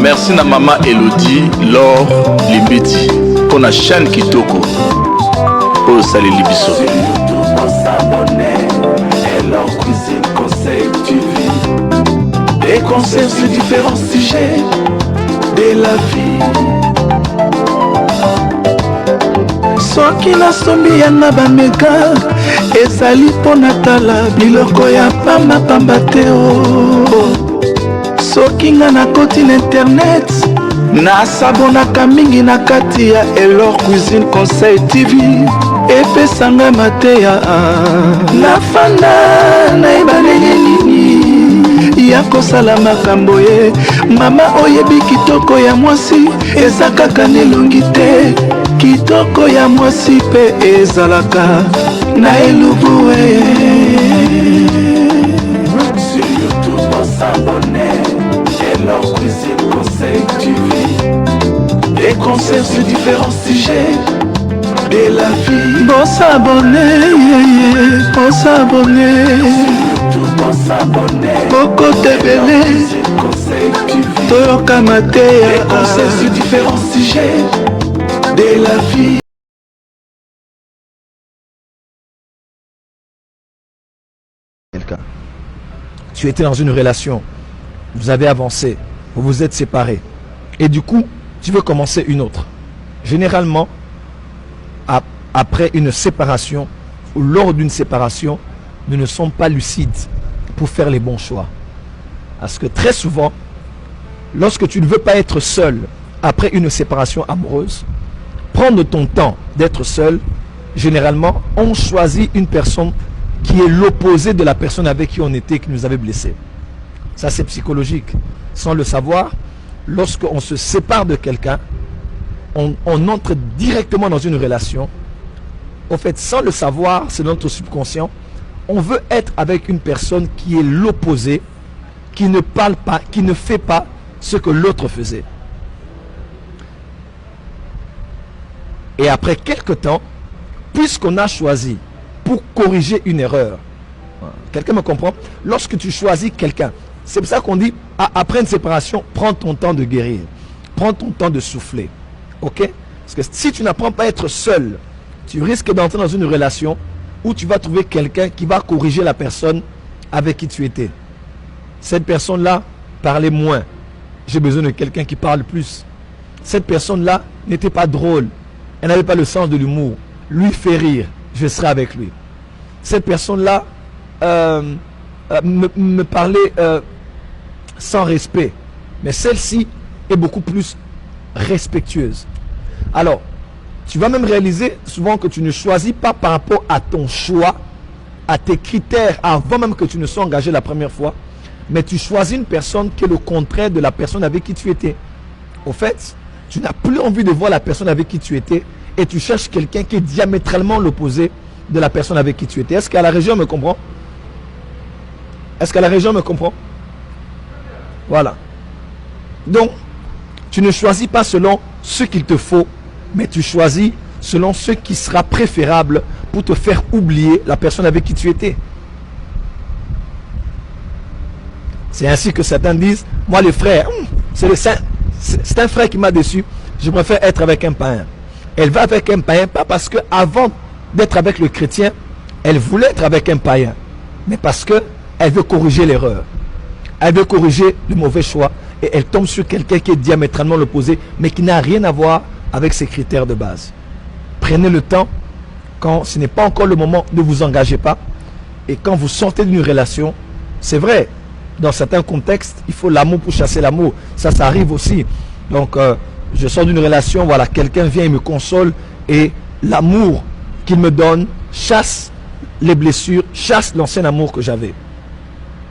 Merci na maman Elodie, Laure, Limbeti. Pour la chaîne Kitoko. Oh, salut Libiso. Leur cuisine, conseil, tu vis. Des conseils sur différents sujets de la vie. Soki na sombi ya na bameka ezali pona tala biloko ya pamba pamba te o. Soki nga na koti na internet nasabonaka mingi na kati ya Elor Cuisine Conseil TV epesanga mateya nafanda na ebalenge nini ya kosala makambo ye. Mama oyebi kitoko ya mwasi eza kaka nelongi te, kitoko ya mwasi pe ezalaka na elubu sur YouTube s'abonner Elor Cuisine Conseil TV. Des conseils sur différents sujets de la vie. Bon s'abonner, bon s'abonner, bon s'abonner. Beaucoup de bébés, toyoka mateya. Des conseils sur différents sujets de la vie. Tu étais dans une relation, vous avez avancé, vous vous êtes séparés, et du coup, tu veux commencer une autre. Généralement, après une séparation ou lors d'une séparation, nous ne sommes pas lucides pour faire les bons choix. Parce que très souvent, lorsque tu ne veux pas être seul après une séparation amoureuse, prendre ton temps d'être seul, généralement, on choisit une personne qui est l'opposé de la personne avec qui on était, qui nous avait blessés. Ça, c'est psychologique. Sans le savoir, lorsqu'on se sépare de quelqu'un, on entre directement dans une relation. En fait, sans le savoir, c'est notre subconscient. On veut être avec une personne qui est l'opposé, qui ne parle pas, qui ne fait pas ce que l'autre faisait. Et après quelque temps, puisqu'on a choisi pour corriger une erreur, quelqu'un me comprend? Lorsque tu choisis quelqu'un, c'est pour ça qu'on dit, après une séparation, prends ton temps de guérir, prends ton temps de souffler. Ok? Parce que si tu n'apprends pas à être seul, tu risques d'entrer dans une relation où tu vas trouver quelqu'un qui va corriger la personne avec qui tu étais. Cette personne-là parlait moins. J'ai besoin de quelqu'un qui parle plus. Cette personne-là n'était pas drôle. Elle n'avait pas le sens de l'humour. Lui fait rire. Je serai avec lui. Cette personne-là me parlait sans respect. Mais celle-ci est beaucoup plus respectueuse. Alors, tu vas même réaliser souvent que tu ne choisis pas par rapport à ton choix, à tes critères, avant même que tu ne sois engagé la première fois, mais tu choisis une personne qui est le contraire de la personne avec qui tu étais. Au fait, tu n'as plus envie de voir la personne avec qui tu étais et tu cherches quelqu'un qui est diamétralement l'opposé de la personne avec qui tu étais. Est-ce qu'à la région me comprend? Est-ce qu'à la région me comprend? Voilà. Donc, tu ne choisis pas selon ce qu'il te faut, mais tu choisis selon ce qui sera préférable pour te faire oublier la personne avec qui tu étais. C'est ainsi que certains disent, moi le frère, c'est un frère qui m'a déçu, je préfère être avec un païen. Elle va avec un païen, pas parce que avant d'être avec le chrétien, elle voulait être avec un païen, mais parce que elle veut corriger l'erreur. Elle veut corriger le mauvais choix et elle tombe sur quelqu'un qui est diamétralement l'opposé, mais qui n'a rien à voir avec ses critères de base. Prenez le temps, quand ce n'est pas encore le moment, ne vous engagez pas. Et quand vous sortez d'une relation, c'est vrai, dans certains contextes, il faut l'amour pour chasser l'amour. Ça arrive aussi. Donc, je sors d'une relation, voilà, quelqu'un vient et me console et l'amour qu'il me donne chasse les blessures, chasse l'ancien amour que j'avais.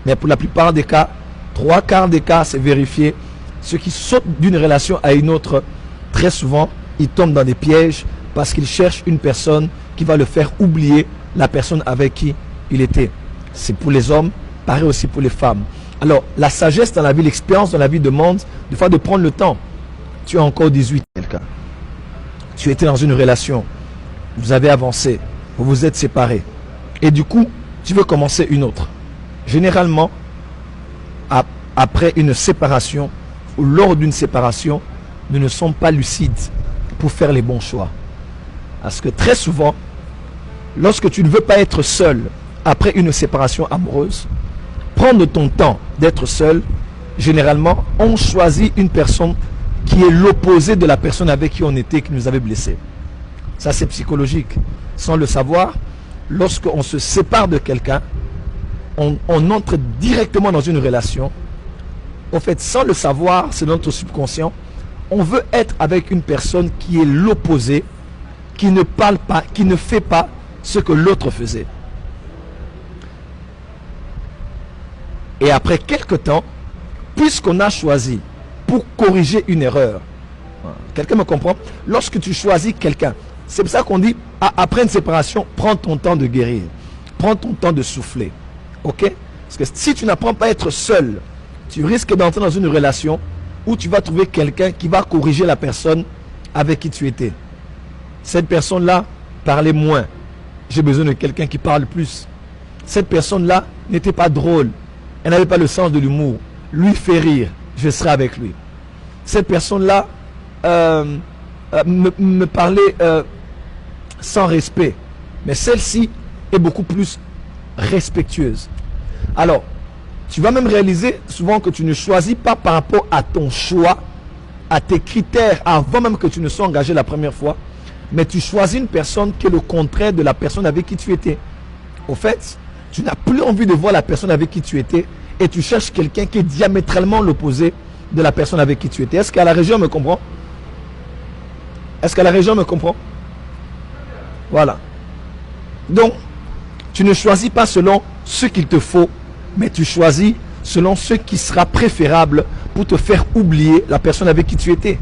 Mais pour la plupart des cas, 3/4 des cas, c'est vérifié. Ceux qui sautent d'une relation à une autre, très souvent, ils tombent dans des pièges parce qu'ils cherchent une personne qui va le faire oublier la personne avec qui il était. C'est pour les hommes, pareil aussi pour les femmes. Alors, la sagesse dans la vie, l'expérience dans la vie demande des fois de prendre le temps. Tu as encore 18 ans. Tu étais dans une relation, vous avez avancé, vous vous êtes séparés. Et du coup, tu veux commencer une autre. Généralement, après une séparation ou lors d'une séparation, nous ne sommes pas lucides pour faire les bons choix. Parce que très souvent, lorsque tu ne veux pas être seul après une séparation amoureuse, prendre ton temps d'être seul, généralement, on choisit une personne qui est l'opposé de la personne avec qui on était, qui nous avait blessés. Ça, c'est psychologique. Sans le savoir, lorsqu'on se sépare de quelqu'un, on entre directement dans une relation. En fait, sans le savoir, c'est notre subconscient, on veut être avec une personne qui est l'opposé, qui ne parle pas, qui ne fait pas ce que l'autre faisait. Et après quelque temps, puisqu'on a choisi pour corriger une erreur, quelqu'un me comprend? Lorsque tu choisis quelqu'un, c'est pour ça qu'on dit, après une séparation, prends ton temps de guérir, prends ton temps de souffler. Ok? Parce que si tu n'apprends pas à être seul, tu risques d'entrer dans une relation où tu vas trouver quelqu'un qui va corriger la personne avec qui tu étais. Cette personne-là parlait moins. J'ai besoin de quelqu'un qui parle plus. Cette personne-là n'était pas drôle. Elle n'avait pas le sens de l'humour. Lui fait rire. Je serai avec lui. Cette personne-là me parlait sans respect. Mais celle-ci est beaucoup plus respectueuse. Alors, tu vas même réaliser souvent que tu ne choisis pas par rapport à ton choix, à tes critères, avant même que tu ne sois engagé la première fois, mais tu choisis une personne qui est le contraire de la personne avec qui tu étais. Au fait, tu n'as plus envie de voir la personne avec qui tu étais et tu cherches quelqu'un qui est diamétralement l'opposé de la personne avec qui tu étais. Est-ce qu'à la région me comprend? Est-ce qu'à la région me comprend? Voilà. Donc, tu ne choisis pas selon ce qu'il te faut, mais tu choisis selon ce qui sera préférable pour te faire oublier la personne avec qui tu étais.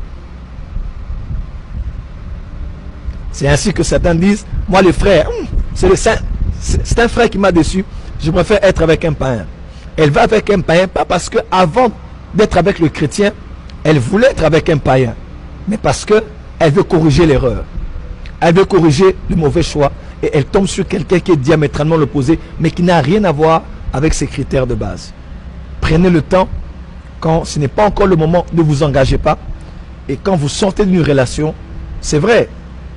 C'est ainsi que certains disent, moi les frères, c'est un frère qui m'a déçu, je préfère être avec un païen. Elle va avec un païen, pas parce que avant d'être avec le chrétien, elle voulait être avec un païen, mais parce que elle veut corriger l'erreur. Elle veut corriger le mauvais choix et elle tombe sur quelqu'un qui est diamétralement l'opposé, mais qui n'a rien à voir avec ses critères de base. Prenez le temps, quand ce n'est pas encore le moment, ne vous engagez pas. Et quand vous sortez d'une relation, c'est vrai,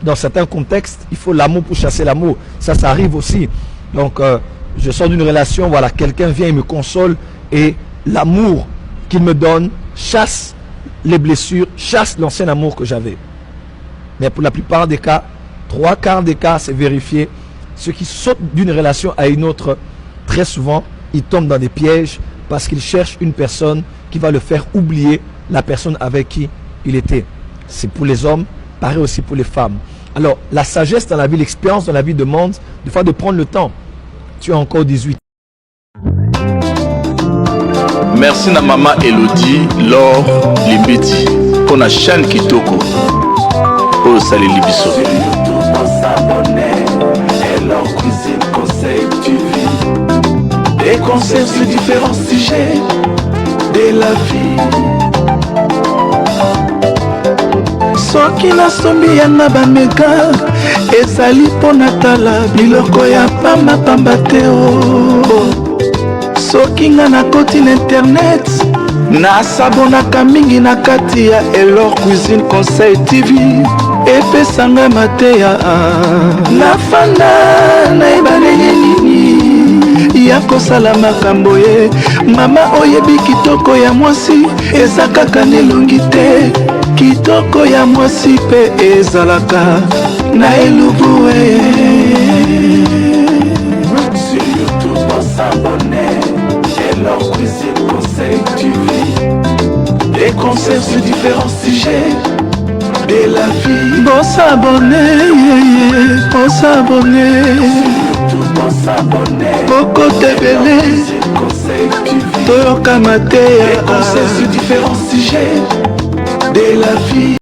dans certains contextes, il faut l'amour pour chasser l'amour. Ça arrive aussi. Donc, je sors d'une relation, voilà, quelqu'un vient et me console et l'amour qu'il me donne chasse les blessures, chasse l'ancien amour que j'avais. Mais pour la plupart des cas, 3/4 des cas, c'est vérifié. Ceux qui sautent d'une relation à une autre, très souvent, ils tombent dans des pièges parce qu'ils cherchent une personne qui va le faire oublier la personne avec qui il était. C'est pour les hommes, pareil aussi pour les femmes. Alors, la sagesse dans la vie, l'expérience dans la vie demande des fois de prendre le temps. Tu as encore 18. Merci na maman Elodie, Laure, Limbeti, pour la chaîne Kitoko. Oh, salut Libiso. Des conseils sur différents sujets de la vie. Soki nasombi yana bameka ezali pona tala biloko ya pamba pamba te o. Soki nga nakoti na internet nasabonaka mingi na kati ya Elor Cuisine Conseil TV epesanga mateya nafanda nayebana nini ya kosala makambo ye. Mama oyebi kitoko ya mwasi eza kaka nelongi te, kitoko ya mwasi pe ezalaka na elubu. Sur YouTube on s'abonner, Elor Cuisine Conseil TV, des conseils sur différents sujets de la vie. Bon s'abonner, bon s'abonner. Boko Tebele Toyoka Matea, des conseils sur différents sujets de la vie.